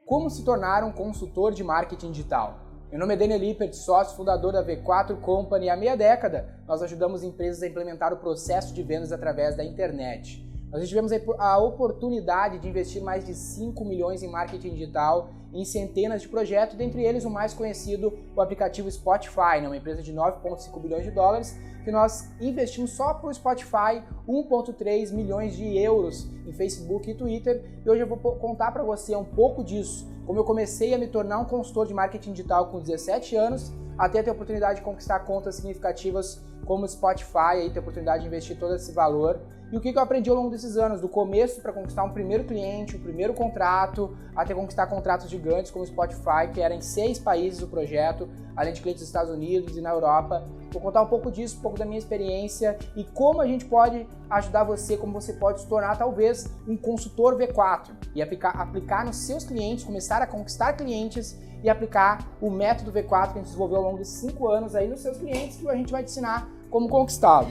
Como se tornar um consultor de marketing digital? Meu nome é Daniel Lippert, sócio fundador da V4 Company. Há meia década, nós ajudamos empresas a implementar o processo de vendas através da internet. Nós tivemos a oportunidade de investir mais de 5 milhões em marketing digital em centenas de projetos, dentre eles o mais conhecido, o aplicativo Spotify, uma empresa de 9,5 bilhões de dólares, que nós investimos só para o Spotify 1,3 milhões de euros em Facebook e Twitter. E hoje eu vou contar para você um pouco disso, como eu comecei a me tornar um consultor de marketing digital com 17 anos, até ter a oportunidade de conquistar contas significativas como o Spotify, aí ter a oportunidade de investir todo esse valor. E o que eu aprendi ao longo desses anos, do começo para conquistar um primeiro cliente, um primeiro contrato, até conquistar contratos gigantes como o Spotify, que era em 6 países o projeto, além de clientes dos Estados Unidos e na Europa. Vou contar um pouco disso, um pouco da minha experiência e como a gente pode ajudar você, como você pode se tornar talvez um consultor V4 e aplicar nos seus clientes, começar a conquistar clientes e aplicar o método V4 que a gente desenvolveu ao longo de 5 anos aí nos seus clientes, que a gente vai te ensinar como conquistá-lo.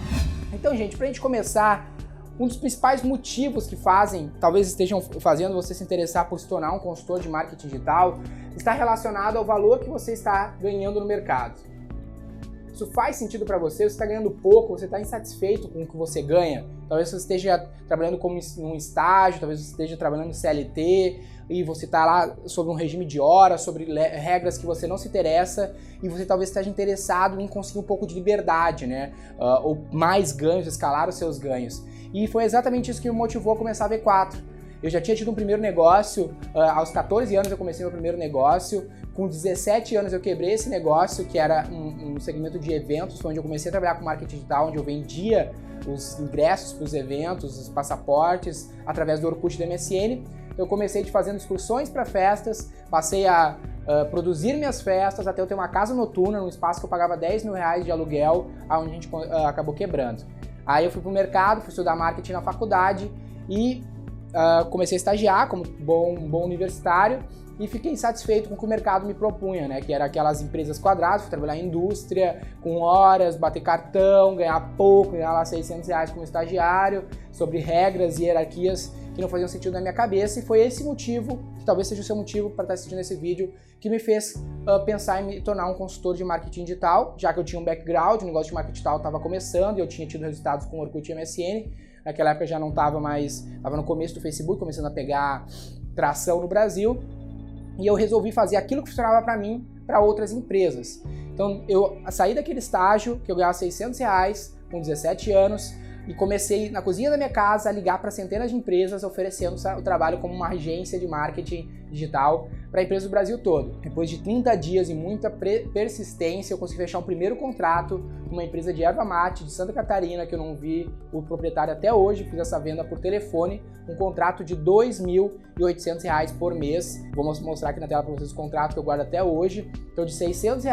Então, gente, para a gente começar, um dos principais motivos que talvez estejam fazendo você se interessar por se tornar um consultor de marketing digital, está relacionado ao valor que você está ganhando no mercado. Isso faz sentido para você? Você está ganhando pouco, você está insatisfeito com o que você ganha? Talvez você esteja trabalhando como num estágio, talvez você esteja trabalhando no CLT e você está lá sobre um regime de horas, sobre regras que você não se interessa e você talvez esteja interessado em conseguir um pouco de liberdade, né? Ou mais ganhos, escalar os seus ganhos. E foi exatamente isso que me motivou a começar a V4. Eu já tinha tido um primeiro negócio, aos 14 anos eu comecei meu primeiro negócio, com 17 anos eu quebrei esse negócio, que era um segmento de eventos, onde eu comecei a trabalhar com marketing digital, onde eu vendia os ingressos para os eventos, os passaportes, através do Orkut da MSN. Eu comecei fazendo excursões para festas, passei a produzir minhas festas, até eu ter uma casa noturna, num espaço que eu pagava 10 mil reais de aluguel, onde a gente acabou quebrando. Aí eu fui para o mercado, fui estudar marketing na faculdade e comecei a estagiar como bom universitário e fiquei insatisfeito com o que o mercado me propunha, né? Que era aquelas empresas quadradas, fui trabalhar em indústria, com horas, bater cartão, ganhar pouco, ganhar lá 600 reais como estagiário, sobre regras e hierarquias que não faziam sentido na minha cabeça, e foi esse motivo, que talvez seja o seu motivo para estar assistindo esse vídeo, que me fez pensar em me tornar um consultor de marketing digital, já que eu tinha um background, o negócio de marketing digital estava começando e eu tinha tido resultados com o Orkut e MSN. Naquela época já não estava mais, estava no começo do Facebook, começando a pegar tração no Brasil, e eu resolvi fazer aquilo que funcionava para mim, para outras empresas. Então eu saí daquele estágio, que eu ganhava 600 reais com 17 anos, e comecei na cozinha da minha casa a ligar para centenas de empresas oferecendo o trabalho como uma agência de marketing digital para empresas do Brasil todo. Depois de 30 dias e muita persistência, eu consegui fechar um primeiro contrato com uma empresa de erva mate de Santa Catarina, que eu não vi o proprietário até hoje, fiz essa venda por telefone, um contrato de R$ 2.800 por mês. Vou mostrar aqui na tela para vocês o contrato que eu guardo até hoje. Então de R$ 600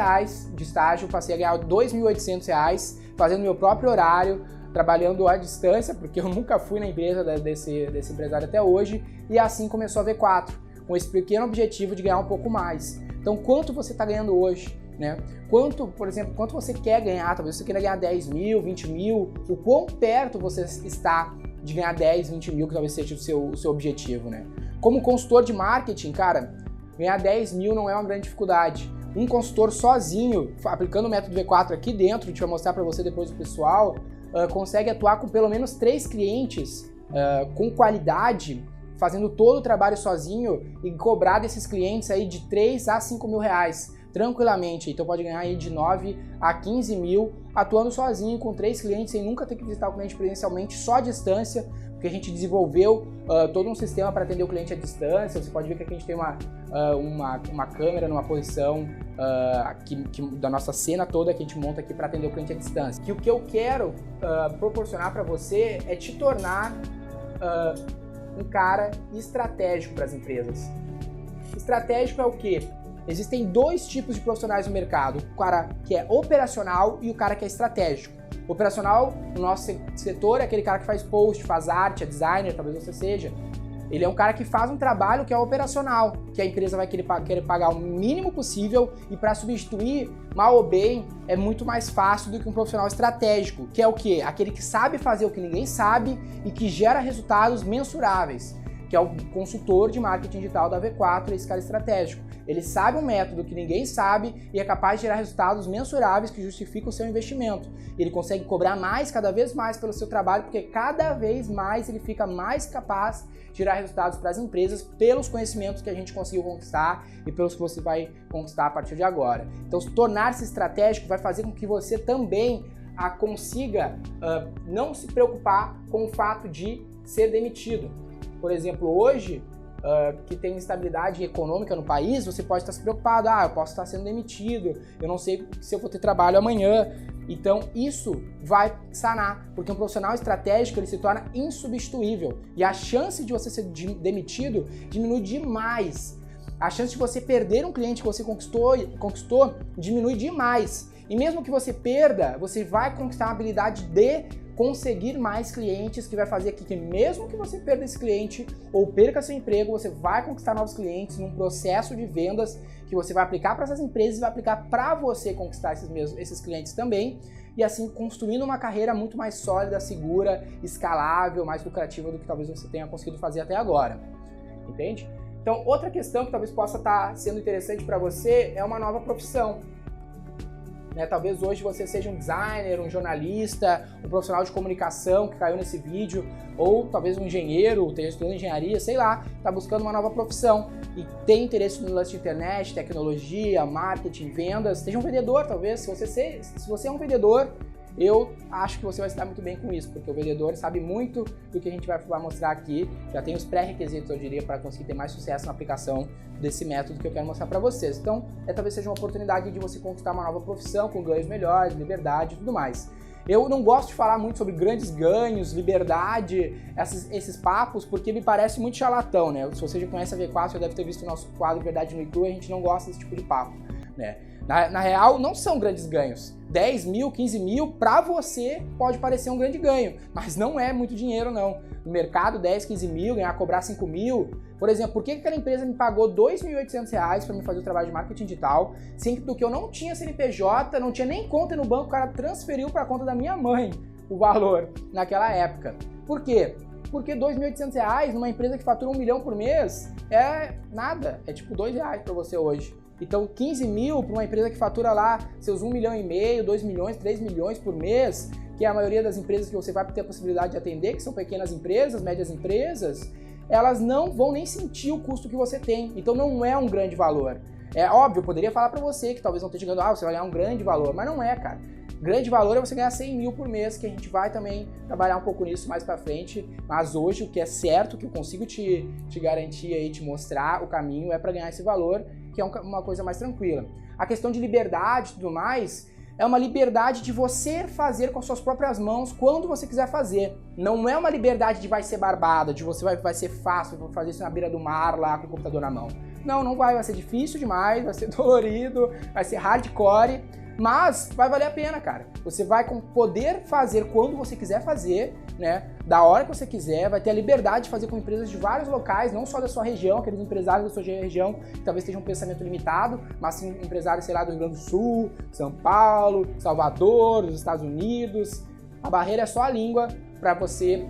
de estágio, passei a ganhar R$ 2.800, fazendo meu próprio horário, trabalhando à distância, porque eu nunca fui na empresa desse empresário até hoje, e assim começou a V4, com esse pequeno objetivo de ganhar um pouco mais. Então, quanto você está ganhando hoje, né? Por exemplo, quanto você quer ganhar? Talvez você queira ganhar 10 mil, 20 mil, o quão perto você está de ganhar 10, 20 mil, que talvez seja o seu objetivo, né? Como consultor de marketing, cara, ganhar 10 mil não é uma grande dificuldade. Um consultor sozinho, aplicando o método V4 aqui dentro, a gente vai mostrar para você depois o pessoal, consegue atuar com pelo menos 3 clientes com qualidade, fazendo todo o trabalho sozinho e cobrar desses clientes aí de 3 a 5 mil reais tranquilamente. Então pode ganhar aí de 9 a 15 mil atuando sozinho com 3 clientes sem nunca ter que visitar o cliente presencialmente, só à distância, porque a gente desenvolveu todo um sistema para atender o cliente à distância. Você pode ver que aqui a gente tem uma câmera numa posição da nossa cena toda que a gente monta aqui para atender o cliente à distância. Que o que eu quero proporcionar para você é te tornar um cara estratégico para as empresas. Estratégico é o quê? Existem 2 tipos de profissionais no mercado, o cara que é operacional e o cara que é estratégico. Operacional, no nosso setor, é aquele cara que faz post, faz arte, é designer, talvez você seja. Ele é um cara que faz um trabalho que é operacional, que a empresa vai querer pagar o mínimo possível, e para substituir, mal ou bem, é muito mais fácil do que um profissional estratégico, que é o quê? Aquele que sabe fazer o que ninguém sabe e que gera resultados mensuráveis. que é o consultor de marketing digital da V4, esse cara estratégico. Ele sabe um método que ninguém sabe e é capaz de gerar resultados mensuráveis que justificam o seu investimento. Ele consegue cobrar mais, cada vez mais pelo seu trabalho, porque cada vez mais ele fica mais capaz de gerar resultados para as empresas pelos conhecimentos que a gente conseguiu conquistar e pelos que você vai conquistar a partir de agora. Então, tornar-se estratégico vai fazer com que você também consiga não se preocupar com o fato de ser demitido. Por exemplo, hoje, que tem instabilidade econômica no país, você pode estar se preocupado, eu posso estar sendo demitido, eu não sei se eu vou ter trabalho amanhã. Então isso vai sanar, porque um profissional estratégico ele se torna insubstituível e a chance de você ser demitido diminui demais. A chance de você perder um cliente que você conquistou diminui demais. E mesmo que você perda, você vai conquistar a habilidade de conseguir mais clientes, que vai fazer que mesmo que você perda esse cliente ou perca seu emprego, você vai conquistar novos clientes num processo de vendas que você vai aplicar para essas empresas e vai aplicar para você conquistar esses clientes também, e assim construindo uma carreira muito mais sólida, segura, escalável, mais lucrativa do que talvez você tenha conseguido fazer até agora. Entende? Então, outra questão que talvez possa estar sendo interessante para você é uma nova profissão. Talvez hoje você seja um designer, um jornalista, um profissional de comunicação que caiu nesse vídeo, ou talvez um engenheiro, esteja estudando engenharia, sei lá, está buscando uma nova profissão e tem interesse no lance de internet, tecnologia, marketing, vendas, seja um vendedor talvez. Se você é um vendedor, eu acho que você vai se dar muito bem com isso, porque o vendedor sabe muito do que a gente vai mostrar aqui, já tem os pré-requisitos, eu diria, para conseguir ter mais sucesso na aplicação desse método que eu quero mostrar para vocês. Então, talvez seja uma oportunidade de você conquistar uma nova profissão com ganhos melhores, liberdade e tudo mais. Eu não gosto de falar muito sobre grandes ganhos, liberdade, esses papos, porque me parece muito charlatão, né? Se você já conhece a V4, já deve ter visto o nosso quadro Verdade no Cru, a gente não gosta desse tipo de papo, né? Na real, não são grandes ganhos. 10 mil, 15 mil, pra você pode parecer um grande ganho, mas não é muito dinheiro, não. No mercado, 10, 15 mil, cobrar 5 mil. Por exemplo, por que aquela empresa me pagou R$ 2.800 para me fazer o trabalho de marketing digital, sendo que eu não tinha CNPJ, não tinha nem conta no banco, o cara transferiu para a conta da minha mãe o valor naquela época. Por quê? Porque R$ 2.800 numa empresa que fatura 1 milhão por mês é nada, é tipo R$2 para você hoje. Então 15 mil para uma empresa que fatura lá seus 1,5 milhão, 2 milhões, 3 milhões por mês, que é a maioria das empresas que você vai ter a possibilidade de atender, que são pequenas empresas, médias empresas, elas não vão nem sentir o custo que você tem, então não é um grande valor. É óbvio, eu poderia falar para você que talvez não esteja chegando, você vai ganhar um grande valor, mas não é, cara. Grande valor é você ganhar 100 mil por mês, que a gente vai também trabalhar um pouco nisso mais pra frente, mas hoje o que é certo, que eu consigo te garantir aí, te mostrar o caminho, é para ganhar esse valor, que é uma coisa mais tranquila. A questão de liberdade e tudo mais, é uma liberdade de você fazer com as suas próprias mãos quando você quiser fazer. Não é uma liberdade de vai ser barbada, de você vai ser fácil, vou fazer isso na beira do mar lá com o computador na mão. Não vai ser difícil demais, vai ser dolorido, vai ser hardcore, mas vai valer a pena, cara. Você vai poder fazer quando você quiser fazer, né? Da hora que você quiser, vai ter a liberdade de fazer com empresas de vários locais, não só da sua região, aqueles empresários da sua região que talvez tenham um pensamento limitado, mas sim empresários, sei lá, do Rio Grande do Sul, São Paulo, Salvador, dos Estados Unidos. A barreira é só a língua para você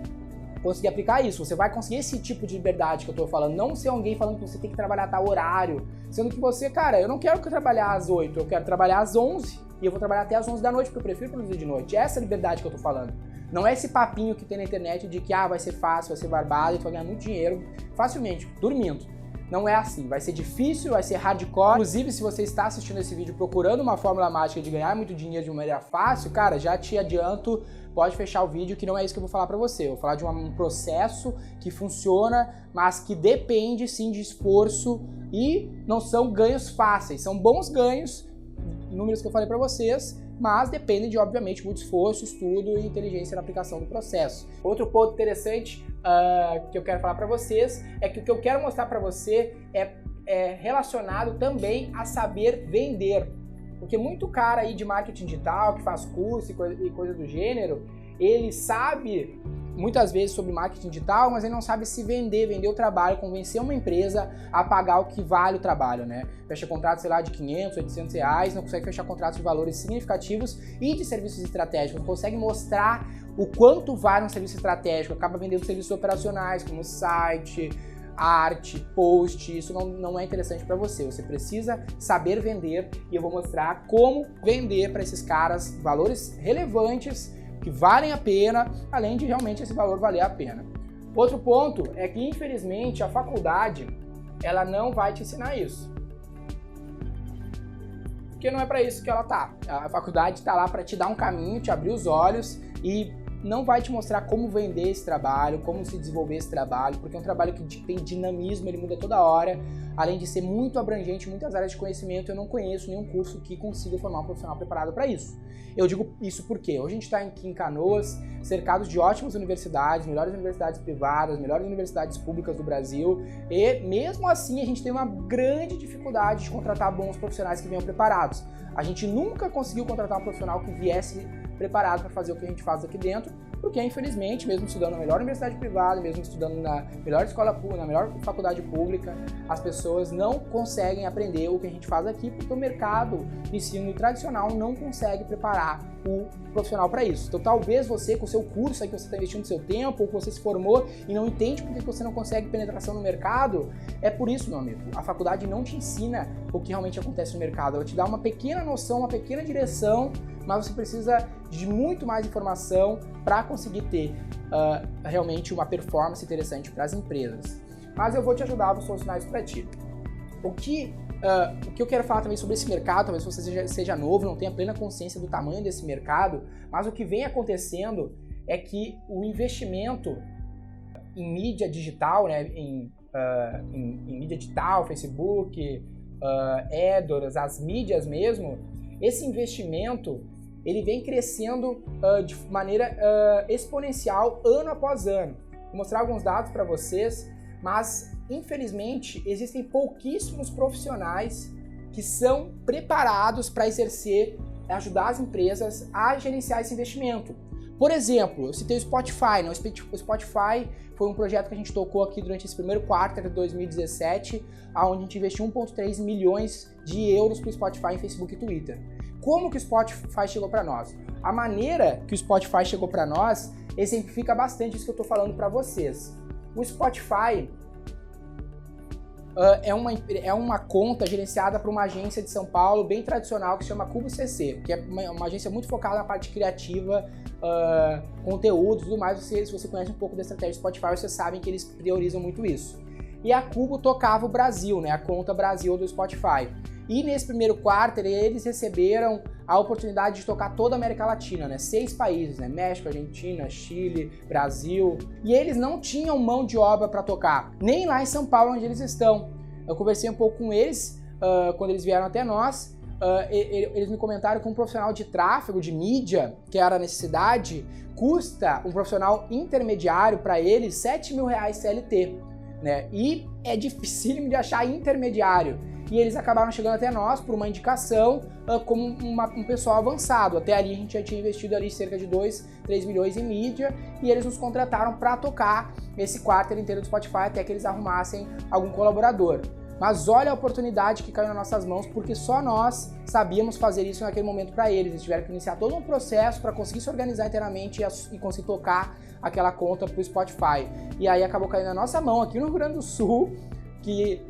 conseguir aplicar isso. Você vai conseguir esse tipo de liberdade que eu tô falando, não ser alguém falando que você tem que trabalhar a tal horário, sendo que você, cara, eu não quero trabalhar às 8, eu quero trabalhar às 11 e eu vou trabalhar até às 11 da noite, porque eu prefiro produzir de noite. Essa é a liberdade que eu tô falando. Não é esse papinho que tem na internet de que vai ser fácil, vai ser barbado e tu vai ganhar muito dinheiro facilmente, dormindo. Não é assim, vai ser difícil, vai ser hardcore. Inclusive, se você está assistindo esse vídeo procurando uma fórmula mágica de ganhar muito dinheiro de uma maneira fácil, cara, já te adianto, pode fechar o vídeo que não é isso que eu vou falar pra você. Eu vou falar de um processo que funciona, mas que depende sim de esforço e não são ganhos fáceis, são bons ganhos, números que eu falei pra vocês, mas dependem de, obviamente, muito esforço, estudo e inteligência na aplicação do processo. Outro ponto interessante que eu quero falar para vocês é que o que eu quero mostrar para você é relacionado também a saber vender. Porque muito cara aí de marketing digital, que faz curso e coisa do gênero, ele sabe muitas vezes sobre marketing digital, mas ele não sabe se vender o trabalho, convencer uma empresa a pagar o que vale o trabalho, né? Fecha contratos, sei lá, de 500, 800 reais, não consegue fechar contratos de valores significativos e de serviços estratégicos, não consegue mostrar o quanto vale um serviço estratégico, acaba vendendo serviços operacionais, como site, arte, post, isso não é interessante para você. Você precisa saber vender e eu vou mostrar como vender para esses caras valores relevantes que valem a pena, além de realmente esse valor valer a pena. Outro ponto é que, infelizmente, a faculdade ela não vai te ensinar isso. Porque não é para isso que ela tá. A faculdade está lá para te dar um caminho, te abrir os olhos e não vai te mostrar como vender esse trabalho, como se desenvolver esse trabalho, porque é um trabalho que tem dinamismo, ele muda toda hora, além de ser muito abrangente, muitas áreas de conhecimento, eu não conheço nenhum curso que consiga formar um profissional preparado para isso. Eu digo isso porque hoje a gente está aqui em Canoas, cercados de ótimas universidades, melhores universidades privadas, melhores universidades públicas do Brasil, e mesmo assim a gente tem uma grande dificuldade de contratar bons profissionais que venham preparados. A gente nunca conseguiu contratar um profissional que viesse preparado para fazer o que a gente faz aqui dentro, porque infelizmente, mesmo estudando na melhor universidade privada, mesmo estudando na melhor escola pública, na melhor faculdade pública, as pessoas não conseguem aprender o que a gente faz aqui, porque o mercado de ensino tradicional não consegue preparar o profissional para isso. Então talvez você, com o seu curso aí que você está investindo seu tempo, ou que você se formou e não entende por que você não consegue penetração no mercado, é por isso, meu amigo. A faculdade não te ensina o que realmente acontece no mercado, ela te dá uma pequena noção, uma pequena direção, mas você precisa de muito mais informação para conseguir ter realmente uma performance interessante para as empresas. Mas eu vou te ajudar, vou solucionar isso para ti. O que eu quero falar também sobre esse mercado, talvez você seja novo, não tenha plena consciência do tamanho desse mercado, mas o que vem acontecendo é que o investimento em mídia digital, né, em mídia digital, Facebook, AdWords, as mídias mesmo, esse investimento ele vem crescendo de maneira exponencial ano após ano. Vou mostrar alguns dados para vocês, mas infelizmente existem pouquíssimos profissionais que são preparados para ajudar as empresas a gerenciar esse investimento. Por exemplo, eu citei o Spotify, né? O Spotify foi um projeto que a gente tocou aqui durante esse primeiro quarto de 2017, onde a gente investiu 1,3 milhões de euros para o Spotify em Facebook e Twitter. Como que o Spotify chegou para nós? A maneira que o Spotify chegou para nós exemplifica bastante isso que eu estou falando para vocês. O Spotify é uma conta gerenciada por uma agência de São Paulo bem tradicional que se chama Cubo CC, que é uma agência muito focada na parte criativa, conteúdo e tudo mais. Se você conhece um pouco da estratégia do Spotify, vocês sabem que eles priorizam muito isso. E a Cubo tocava o Brasil, né? A conta Brasil do Spotify. E nesse primeiro quarter eles receberam a oportunidade de tocar toda a América Latina, né? 6 países, né? México, Argentina, Chile, Brasil. E eles não tinham mão de obra para tocar, nem lá em São Paulo onde eles estão. Eu conversei um pouco com eles quando eles vieram até nós. Eles me comentaram que um profissional de tráfego, de mídia, que era a necessidade, custa um profissional intermediário para eles R$7.000 CLT, né? E é dificílimo de achar intermediário. E eles acabaram chegando até nós por uma indicação como um pessoal avançado. Até ali a gente já tinha investido ali cerca de 2-3 milhões em mídia e eles nos contrataram para tocar esse quarto inteiro do Spotify até que eles arrumassem algum colaborador. Mas olha a oportunidade que caiu nas nossas mãos, porque só nós sabíamos fazer isso naquele momento para eles. Eles tiveram que iniciar todo um processo para conseguir se organizar internamente e conseguir tocar aquela conta para o Spotify. E aí acabou caindo na nossa mão aqui no Rio Grande do Sul,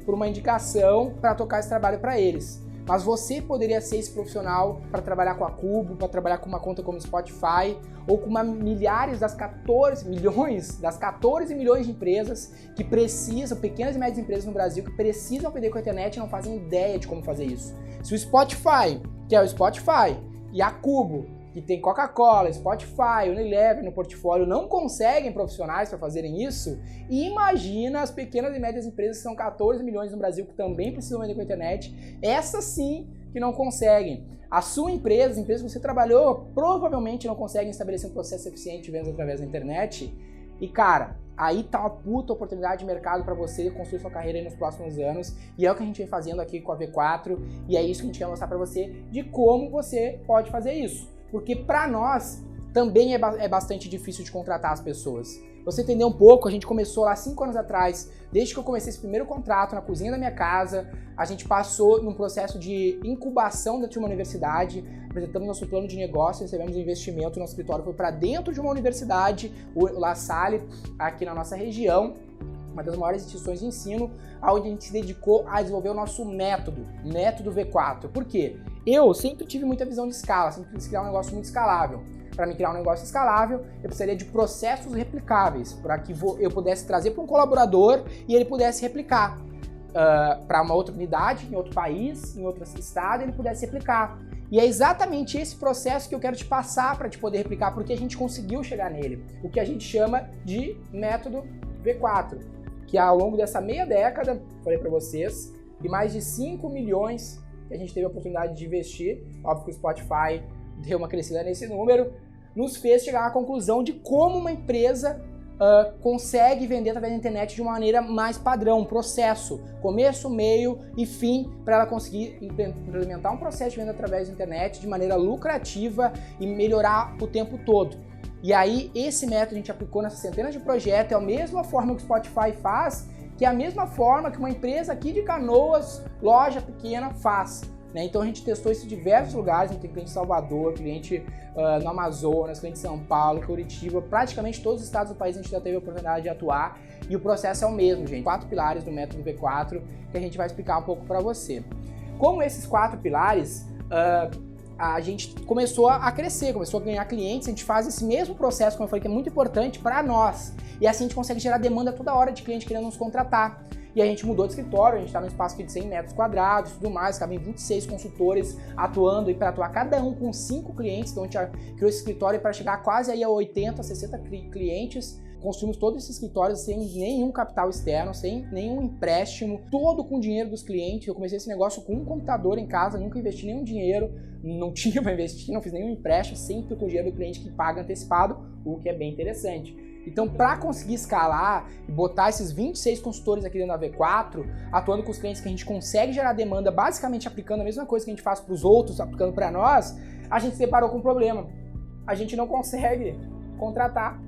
por uma indicação para tocar esse trabalho para eles. Mas você poderia ser esse profissional para trabalhar com a Cubo, para trabalhar com uma conta como Spotify, ou com milhares das 14 milhões de empresas que precisam, pequenas e médias empresas no Brasil, que precisam aprender com a internet e não fazem ideia de como fazer isso. Se o Spotify, que é o Spotify, e a Cubo, que tem Coca-Cola, Spotify, Unilever no portfólio, não conseguem profissionais para fazerem isso, e imagina as pequenas e médias empresas que são 14 milhões no Brasil que também precisam vender com a internet, essas sim que não conseguem. A sua empresa, as empresas que você trabalhou, provavelmente não conseguem estabelecer um processo eficiente de vendas através da internet. E cara, aí tá uma puta oportunidade de mercado para você construir sua carreira aí nos próximos anos, e é o que a gente vem fazendo aqui com a V4, e é isso que a gente quer mostrar para você de como você pode fazer isso. Porque para nós também é bastante difícil de contratar as pessoas. Você entender um pouco, a gente começou lá 5 anos atrás, desde que eu comecei esse primeiro contrato na cozinha da minha casa, a gente passou num processo de incubação dentro de uma universidade, apresentamos nosso plano de negócio, recebemos um investimento, nosso escritório foi para dentro de uma universidade, o La Salle, aqui na nossa região, uma das maiores instituições de ensino, onde a gente se dedicou a desenvolver o nosso método V4. Por quê? Eu sempre tive muita visão de escala, sempre quis criar um negócio muito escalável. Para me criar um negócio escalável, eu precisaria de processos replicáveis, para que eu pudesse trazer para um colaborador e ele pudesse replicar para uma outra unidade, em outro país, em outro estado, ele pudesse replicar. E é exatamente esse processo que eu quero te passar para te poder replicar, porque a gente conseguiu chegar nele. O que a gente chama de método V4, que ao longo dessa meia década, falei para vocês, e mais de 5 milhões que a gente teve a oportunidade de investir, óbvio que o Spotify deu uma crescida nesse número, nos fez chegar à conclusão de como uma empresa consegue vender através da internet de uma maneira mais padrão, um processo, começo, meio e fim, para ela conseguir implementar um processo de venda através da internet de maneira lucrativa e melhorar o tempo todo. E aí, esse método a gente aplicou nessas centenas de projetos, é a mesma forma que o Spotify faz, que é a mesma forma que uma empresa aqui de Canoas, loja pequena, faz. Então a gente testou isso em diversos lugares, a gente tem cliente em Salvador, cliente no Amazonas, cliente em São Paulo, Curitiba, praticamente todos os estados do país a gente já teve a oportunidade de atuar e o processo é o mesmo, gente. 4 pilares do método V4 que a gente vai explicar um pouco para você. Como esses 4 pilares, a gente começou a crescer, começou a ganhar clientes, a gente faz esse mesmo processo, como eu falei, que é muito importante para nós e assim a gente consegue gerar demanda toda hora de cliente querendo nos contratar. E a gente mudou de escritório, a gente está num espaço aqui de 100 metros quadrados e tudo mais, cabem 26 consultores atuando e para atuar cada um com 5 clientes, então a gente criou esse escritório para chegar quase aí a 80, 60 clientes. Construímos todo esse escritório sem nenhum capital externo, sem nenhum empréstimo, todo com o dinheiro dos clientes. Eu comecei esse negócio com um computador em casa, nunca investi nenhum dinheiro, não tinha para investir, não fiz nenhum empréstimo, sempre com o dinheiro do cliente que paga antecipado, o que é bem interessante. Então, para conseguir escalar e botar esses 26 consultores aqui dentro da V4, atuando com os clientes que a gente consegue gerar demanda, basicamente aplicando a mesma coisa que a gente faz para os outros, aplicando para nós, a gente se deparou com um problema. A gente não consegue contratar.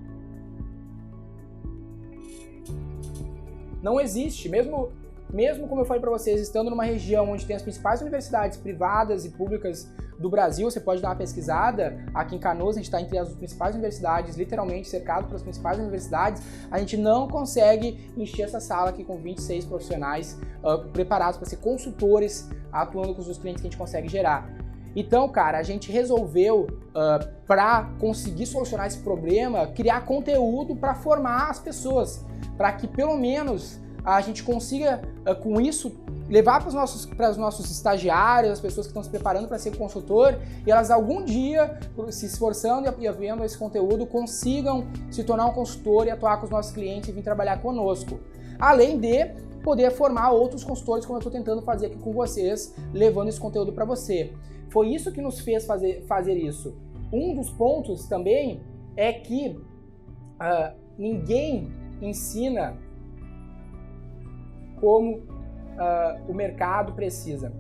Não existe, mesmo como eu falei para vocês, estando numa região onde tem as principais universidades privadas e públicas do Brasil, você pode dar uma pesquisada, aqui em Canoas a gente está entre as principais universidades, literalmente cercado pelas principais universidades, a gente não consegue encher essa sala aqui com 26 profissionais preparados para ser consultores, atuando com os clientes que a gente consegue gerar. Então, cara, a gente resolveu, para conseguir solucionar esse problema, criar conteúdo para formar as pessoas, para que pelo menos a gente consiga, com isso, levar para os nossos estagiários, as pessoas que estão se preparando para ser consultor, e elas algum dia, se esforçando e vendo esse conteúdo, consigam se tornar um consultor e atuar com os nossos clientes e vir trabalhar conosco. Além de poder formar outros consultores, como eu estou tentando fazer aqui com vocês, levando esse conteúdo para você. Foi isso que nos fez fazer isso. Um dos pontos também é que ninguém ensina como o mercado precisa.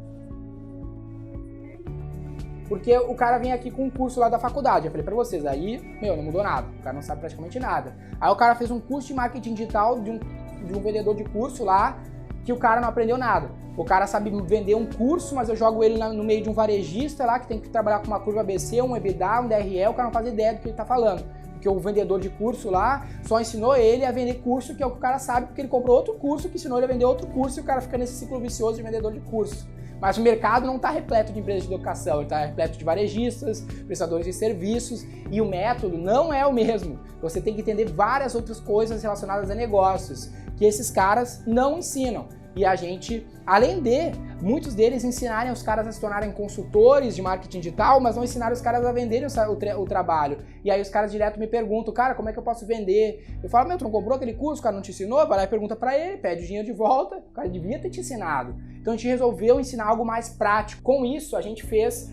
Porque o cara vem aqui com um curso lá da faculdade, eu falei pra vocês, aí, não mudou nada, o cara não sabe praticamente nada. Aí o cara fez um curso de marketing digital de um vendedor de curso lá, que o cara não aprendeu nada. O cara sabe vender um curso, mas eu jogo ele no meio de um varejista lá, que tem que trabalhar com uma curva ABC, um EBITDA, um DRE, o cara não faz ideia do que ele tá falando. Porque o vendedor de curso lá só ensinou ele a vender curso, que é o que o cara sabe, porque ele comprou outro curso que ensinou ele a vender outro curso e o cara fica nesse ciclo vicioso de vendedor de curso. Mas o mercado não está repleto de empresas de educação, ele está repleto de varejistas, prestadores de serviços, e o método não é o mesmo. Você tem que entender várias outras coisas relacionadas a negócios, que esses caras não ensinam. E a gente, além de muitos deles ensinarem os caras a se tornarem consultores de marketing digital, mas não ensinaram os caras a venderem o trabalho. E aí os caras direto me perguntam, cara, como é que eu posso vender? Eu falo, tu não comprou aquele curso, o cara não te ensinou? Vai lá e pergunta pra ele, pede o dinheiro de volta, o cara devia ter te ensinado. Então a gente resolveu ensinar algo mais prático. Com isso, a gente fez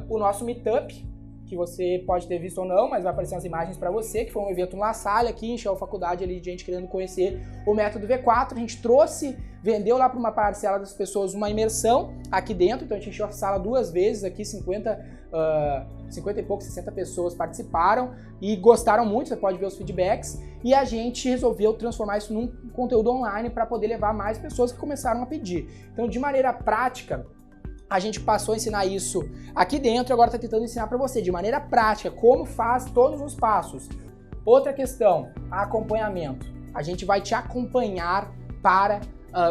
o nosso meetup, que você pode ter visto ou não, mas vai aparecer umas imagens para você, que foi um evento na Salle aqui, encheu a faculdade ali de gente querendo conhecer o método V4, a gente vendeu lá para uma parcela das pessoas uma imersão aqui dentro, então a gente encheu a sala 2 vezes aqui, 50 e poucos, 60 pessoas participaram e gostaram muito, você pode ver os feedbacks, e a gente resolveu transformar isso num conteúdo online para poder levar mais pessoas que começaram a pedir. Então, de maneira prática, a gente passou a ensinar isso aqui dentro e agora está tentando ensinar para você de maneira prática como faz todos os passos. Outra questão, acompanhamento. A gente vai te acompanhar para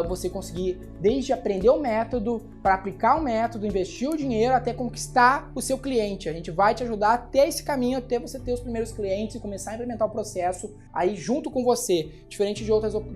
você conseguir desde aprender o método, para aplicar o método, investir o dinheiro até conquistar o seu cliente. A gente vai te ajudar até esse caminho, até você ter os primeiros clientes e começar a implementar o processo aí junto com você, diferente de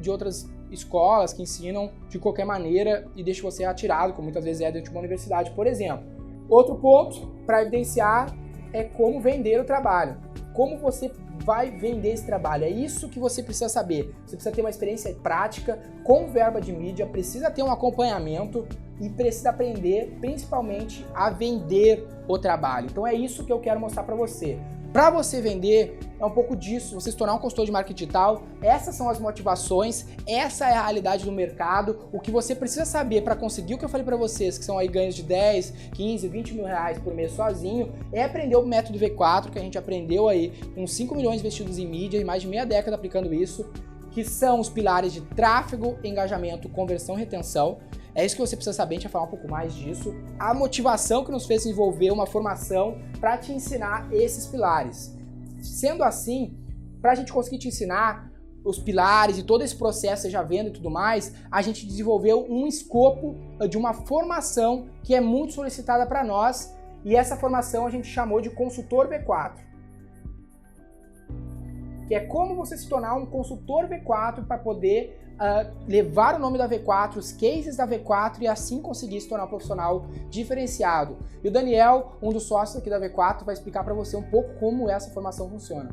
outras escolas que ensinam de qualquer maneira e deixam você atirado, como muitas vezes é dentro de uma universidade, por exemplo. Outro ponto para evidenciar é como vender o trabalho. Como você vai vender esse trabalho? É isso que você precisa saber. Você precisa ter uma experiência prática com verba de mídia, precisa ter um acompanhamento e precisa aprender principalmente a vender o trabalho. Então é isso que eu quero mostrar para você. Para você vender, é um pouco disso, você se tornar um consultor de marketing digital, essas são as motivações, essa é a realidade do mercado, o que você precisa saber para conseguir o que eu falei para vocês, que são aí ganhos de 10, 15, 20 mil reais por mês sozinho, é aprender o método V4, que a gente aprendeu aí com 5 milhões investidos em mídia e mais de meia década aplicando isso, que são os pilares de tráfego, engajamento, conversão e retenção. É isso que você precisa saber, a gente vai falar um pouco mais disso. A motivação que nos fez desenvolver uma formação para te ensinar esses pilares. Sendo assim, para a gente conseguir te ensinar os pilares e todo esse processo, seja venda e tudo mais, a gente desenvolveu um escopo de uma formação que é muito solicitada para nós e essa formação a gente chamou de Consultor V4. Que é como você se tornar um consultor V4 para poder levar o nome da V4, os cases da V4 e assim conseguir se tornar um profissional diferenciado. E o Daniel, um dos sócios aqui da V4, vai explicar para você um pouco como essa formação funciona.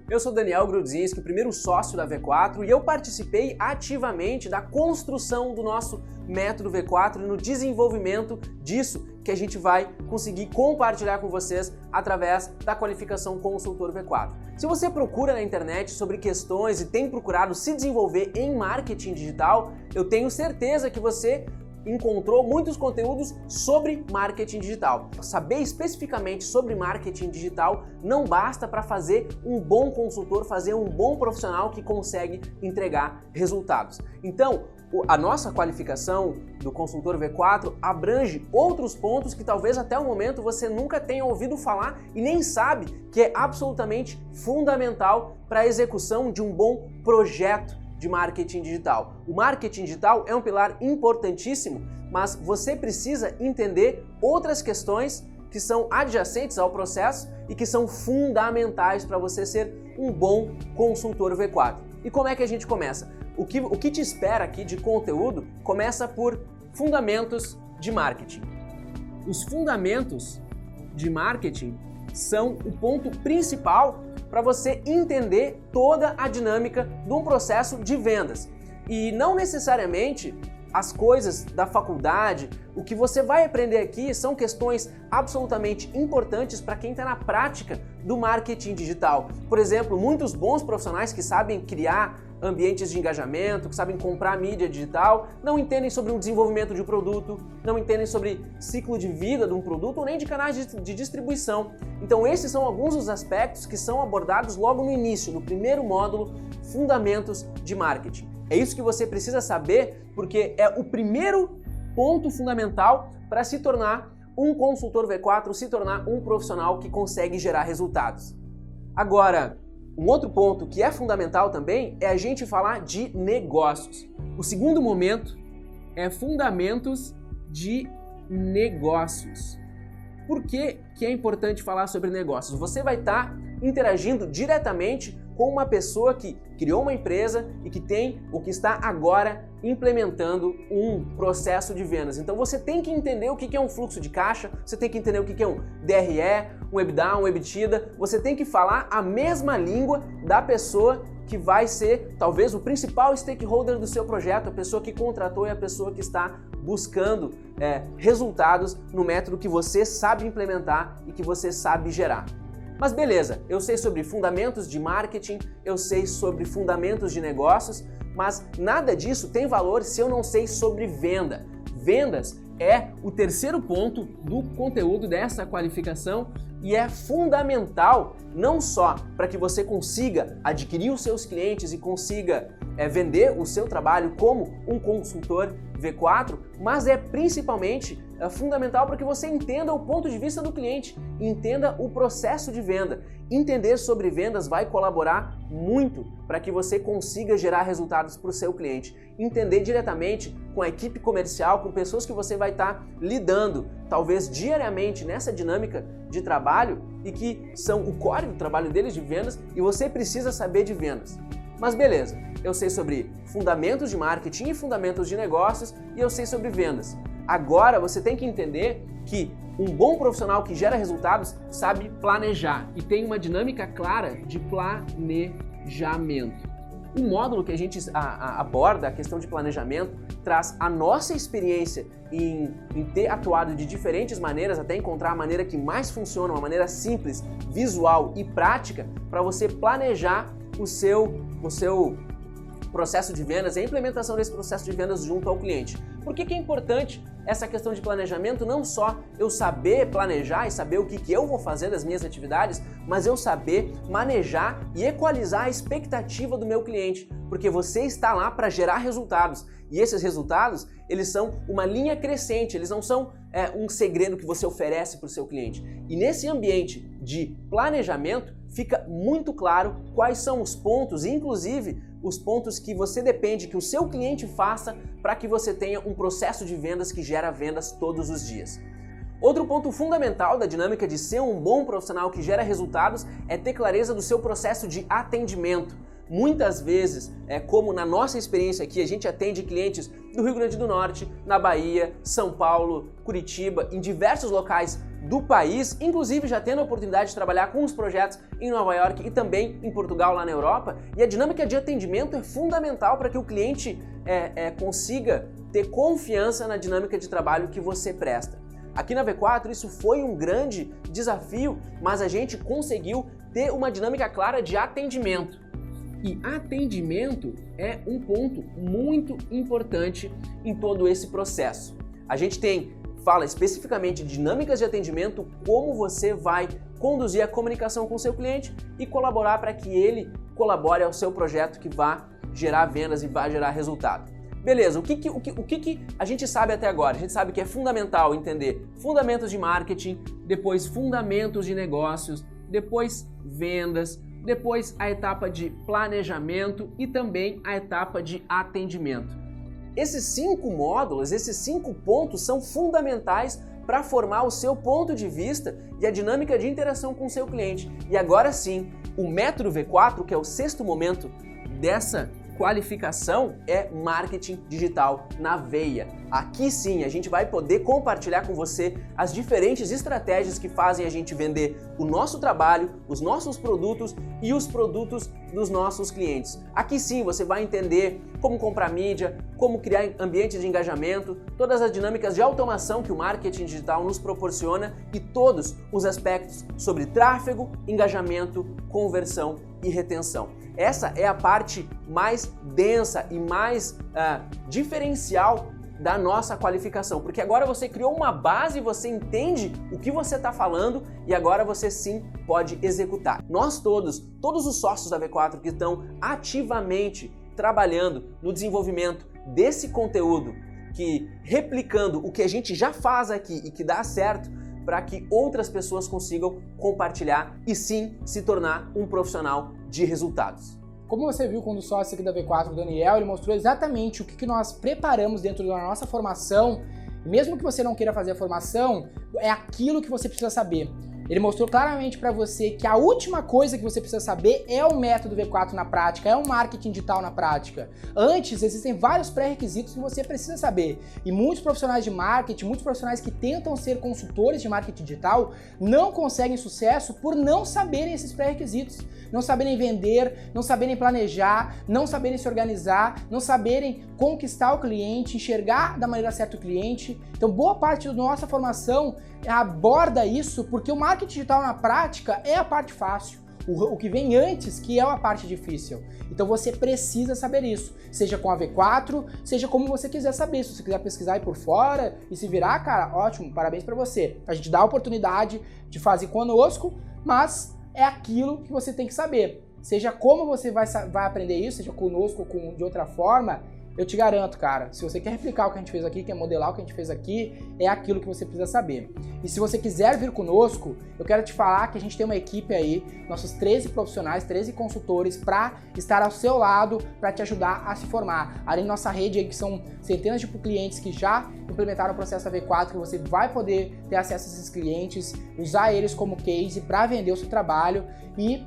Eu sou Daniel Grudzinski, o primeiro sócio da V4, e eu participei ativamente da construção do nosso método V4 e no desenvolvimento disso que a gente vai conseguir compartilhar com vocês através da qualificação Consultor V4. Se você procura na internet sobre questões e tem procurado se desenvolver em marketing digital, eu tenho certeza que você encontrou muitos conteúdos sobre marketing digital. Saber especificamente sobre marketing digital não basta para fazer um bom consultor, fazer um bom profissional que consegue entregar resultados. Então, a nossa qualificação do Consultor V4 abrange outros pontos que talvez até o momento você nunca tenha ouvido falar e nem sabe que é absolutamente fundamental para a execução de um bom projeto de marketing digital. O marketing digital é um pilar importantíssimo, mas você precisa entender outras questões que são adjacentes ao processo e que são fundamentais para você ser um bom consultor V4. E como é que a gente começa? O que te espera aqui de conteúdo começa por fundamentos de marketing. Os fundamentos de marketing são o ponto principal para você entender toda a dinâmica de um processo de vendas. E não necessariamente as coisas da faculdade, o que você vai aprender aqui são questões absolutamente importantes para quem está na prática do marketing digital. Por exemplo, muitos bons profissionais que sabem criar ambientes de engajamento, que sabem comprar mídia digital, não entendem sobre o desenvolvimento de um produto, não entendem sobre ciclo de vida de um produto ou nem de canais de distribuição. Então esses são alguns dos aspectos que são abordados logo no início, no primeiro módulo, Fundamentos de Marketing. É isso que você precisa saber porque é o primeiro ponto fundamental para se tornar um consultor V4, se tornar um profissional que consegue gerar resultados. Agora, um outro ponto que é fundamental também é a gente falar de negócios. O segundo momento é fundamentos de negócios. Por que é importante falar sobre negócios? Você vai estar interagindo diretamente com uma pessoa que criou uma empresa e que tem ou que está agora implementando um processo de vendas. Então você tem que entender o que é um fluxo de caixa, você tem que entender o que é um DRE, um EBITDA, um EBITDA, você tem que falar a mesma língua da pessoa que vai ser talvez o principal stakeholder do seu projeto, a pessoa que contratou e a pessoa que está buscando resultados no método que você sabe implementar e que você sabe gerar. Mas beleza, eu sei sobre fundamentos de marketing, eu sei sobre fundamentos de negócios, mas nada disso tem valor se eu não sei sobre venda. Vendas é o terceiro ponto do conteúdo dessa qualificação e é fundamental não só para que você consiga adquirir os seus clientes e consiga vender o seu trabalho como um consultor V4, mas é principalmente fundamental para que você entenda o ponto de vista do cliente, entenda o processo de venda. entender sobre vendas vai colaborar muito para que você consiga gerar resultados para o seu cliente. Entender diretamente com a equipe comercial, com pessoas que você vai estar lidando, talvez diariamente nessa dinâmica de trabalho e que são o core do trabalho deles de vendas e você precisa saber de vendas. Mas beleza, eu sei sobre fundamentos de marketing e fundamentos de negócios e eu sei sobre vendas. Agora você tem que entender que um bom profissional que gera resultados sabe planejar e tem uma dinâmica clara de planejamento. O módulo que a gente aborda, a questão de planejamento, traz a nossa experiência em ter atuado de diferentes maneiras até encontrar a maneira que mais funciona, uma maneira simples, visual e prática para você planejar o seu processo de vendas e a implementação desse processo de vendas junto ao cliente. Por que é importante essa questão de planejamento? Não só eu saber planejar e saber o que eu vou fazer das minhas atividades, mas eu saber manejar e equalizar a expectativa do meu cliente, porque você está lá para gerar resultados e esses resultados, eles são uma linha crescente, eles não são um segredo que você oferece para o seu cliente. E nesse ambiente de planejamento, fica muito claro quais são os pontos, inclusive os pontos que você depende que o seu cliente faça para que você tenha um processo de vendas que gera vendas todos os dias. Outro ponto fundamental da dinâmica de ser um bom profissional que gera resultados é ter clareza do seu processo de atendimento. Muitas vezes, como na nossa experiência aqui, a gente atende clientes do Rio Grande do Norte, na Bahia, São Paulo, Curitiba, em diversos locais do país, inclusive já tendo a oportunidade de trabalhar com os projetos em Nova York e também em Portugal, lá na Europa. E a dinâmica de atendimento é fundamental para que o cliente consiga ter confiança na dinâmica de trabalho que você presta. Aqui na V4 isso foi um grande desafio, mas a gente conseguiu ter uma dinâmica clara de atendimento. E atendimento é um ponto muito importante em todo esse processo. A gente fala especificamente de dinâmicas de atendimento, como você vai conduzir a comunicação com o seu cliente e colaborar para que ele colabore ao seu projeto que vá gerar vendas e vá gerar resultado. Beleza, o que a gente sabe até agora? A gente sabe que é fundamental entender fundamentos de marketing, depois fundamentos de negócios, depois vendas, depois a etapa de planejamento e também a etapa de atendimento. Esses 5 módulos, esses 5 pontos são fundamentais para formar o seu ponto de vista e a dinâmica de interação com o seu cliente. E agora sim, o método V4, que é o 6º momento dessa qualificação, é marketing digital na veia. Aqui sim a gente vai poder compartilhar com você as diferentes estratégias que fazem a gente vender o nosso trabalho, os nossos produtos e os produtos dos nossos clientes. Aqui sim você vai entender como comprar mídia, como criar ambientes de engajamento, todas as dinâmicas de automação que o marketing digital nos proporciona e todos os aspectos sobre tráfego, engajamento, conversão e retenção. Essa é a parte mais densa e mais diferencial da nossa qualificação, porque agora você criou uma base, você entende o que você está falando e agora você sim pode executar. Nós todos os sócios da V4 que estão ativamente trabalhando no desenvolvimento desse conteúdo, que replicando o que a gente já faz aqui e que dá certo, para que outras pessoas consigam compartilhar e sim se tornar um profissional de resultados. Como você viu quando o sócio aqui da V4, o Daniel, ele mostrou exatamente o que nós preparamos dentro da nossa formação. Mesmo que você não queira fazer a formação, é aquilo que você precisa saber. Ele mostrou claramente para você que a última coisa que você precisa saber é o método V4 na prática, é o marketing digital na prática. Antes, existem vários pré-requisitos que você precisa saber. E muitos profissionais de marketing, muitos profissionais que tentam ser consultores de marketing digital, não conseguem sucesso por não saberem esses pré-requisitos. Não saberem vender, não saberem planejar, não saberem se organizar, não saberem conquistar o cliente, enxergar da maneira certa o cliente. Então, boa parte da nossa formação aborda isso porque o marketing digital na prática é a parte fácil. O que vem antes que é a parte difícil. Então você precisa saber isso, seja com a V4, seja como você quiser saber. Se você quiser pesquisar aí por fora e se virar, cara, ótimo, parabéns para você. A gente dá a oportunidade de fazer conosco, mas é aquilo que você tem que saber. Seja como você vai aprender isso, seja conosco ou de outra forma, eu te garanto, cara, se você quer replicar o que a gente fez aqui, quer modelar o que a gente fez aqui, é aquilo que você precisa saber. E se você quiser vir conosco, eu quero te falar que a gente tem uma equipe aí, nossos 13 profissionais, 13 consultores, para estar ao seu lado, para te ajudar a se formar. Além da nossa rede aí, que são centenas de clientes que já implementaram o processo AV4, que você vai poder ter acesso a esses clientes, usar eles como case para vender o seu trabalho e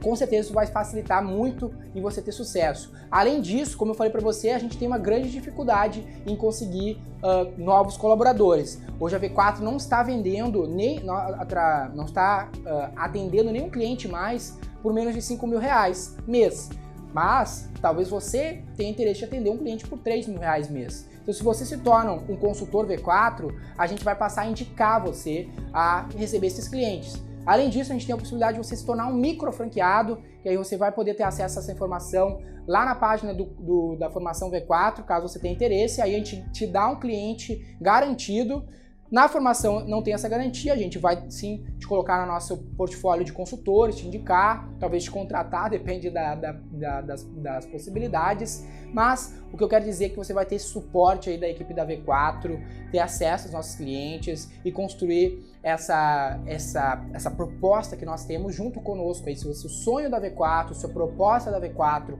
com certeza isso vai facilitar muito em você ter sucesso. Além disso, como eu falei para você, a gente tem uma grande dificuldade em conseguir novos colaboradores. Hoje a V4 não está vendendo, não está atendendo nenhum cliente mais por menos de R$5.000 mês. Mas talvez você tenha interesse de atender um cliente por R$3.000 mês. Então, se você se torna um consultor V4, a gente vai passar a indicar você a receber esses clientes. Além disso, a gente tem a possibilidade de você se tornar um micro franqueado, que aí você vai poder ter acesso a essa informação lá na página da formação V4, caso você tenha interesse. Aí a gente te dá um cliente garantido. Na formação não tem essa garantia, a gente vai sim te colocar no nosso portfólio de consultores, te indicar, talvez te contratar, depende das possibilidades, mas o que eu quero dizer é que você vai ter esse suporte aí da equipe da V4, ter acesso aos nossos clientes e construir essa proposta que nós temos junto conosco aí. Se o sonho da V4, se a proposta da V4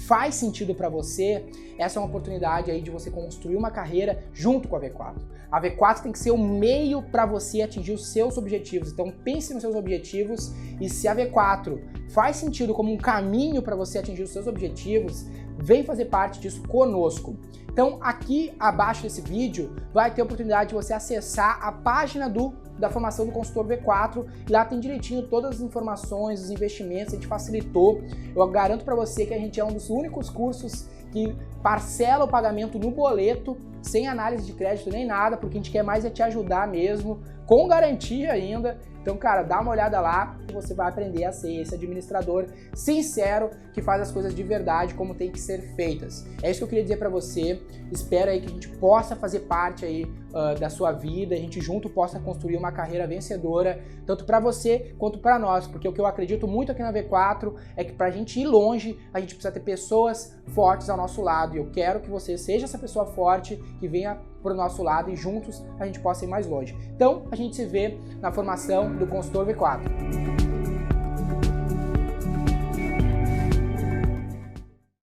faz sentido para você, essa é uma oportunidade aí de você construir uma carreira junto com a V4. A V4 tem que ser o meio para você atingir os seus objetivos, então pense nos seus objetivos e se a V4 faz sentido como um caminho para você atingir os seus objetivos, vem fazer parte disso conosco. Então aqui abaixo desse vídeo vai ter a oportunidade de você acessar a página da formação do consultor V4 e lá tem direitinho todas as informações, os investimentos, a gente facilitou. Eu garanto para você que a gente é um dos únicos cursos que parcela o pagamento no boleto, sem análise de crédito nem nada, porque a gente quer mais é te ajudar mesmo, com garantia ainda. Então, cara, dá uma olhada lá e você vai aprender a ser esse administrador sincero que faz as coisas de verdade como tem que ser feitas. É isso que eu queria dizer para você. Espero aí que a gente possa fazer parte aí da sua vida, a gente junto possa construir uma carreira vencedora, tanto para você quanto para nós, porque o que eu acredito muito aqui na V4 é que pra gente ir longe, a gente precisa ter pessoas fortes ao nosso lado, e eu quero que você seja essa pessoa forte que venha pro nosso lado e juntos a gente possa ir mais longe. Então, a gente se vê na formação do consultor V4.